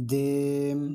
them,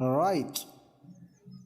write,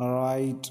write,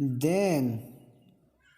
then,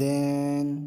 then,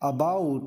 about,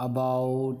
about,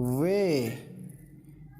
way,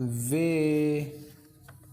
way,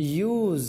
use,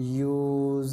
use,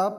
up,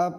up,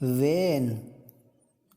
when,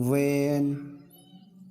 when,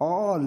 all,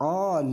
all,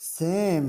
same,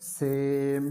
same,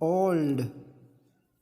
old,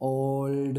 old,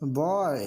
boy,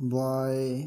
boy,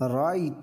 right,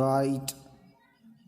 right,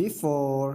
before,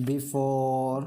before,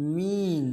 mean,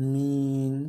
mean,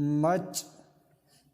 much,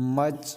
much,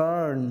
turn,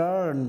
turn,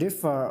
differ,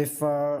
differ,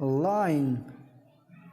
line,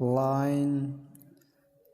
line,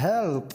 help,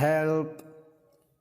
help,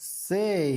say,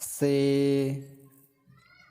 say,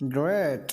great,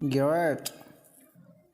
great,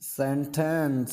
sentence,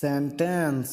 sentence,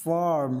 form,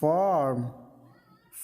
form,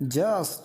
just,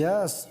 just,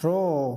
through,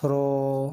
through,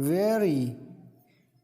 very,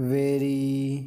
very,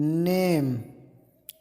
name,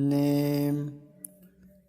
name,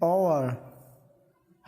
our,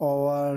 our,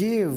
give,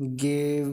give,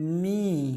me,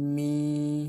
me,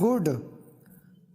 good,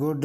good,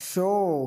show,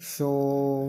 show,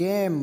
came,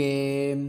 came,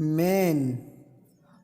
man,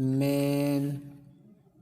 man,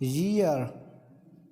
year,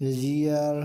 year,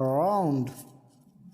round,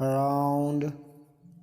round,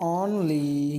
only,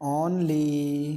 only,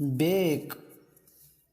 back,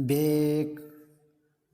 back,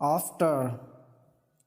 after,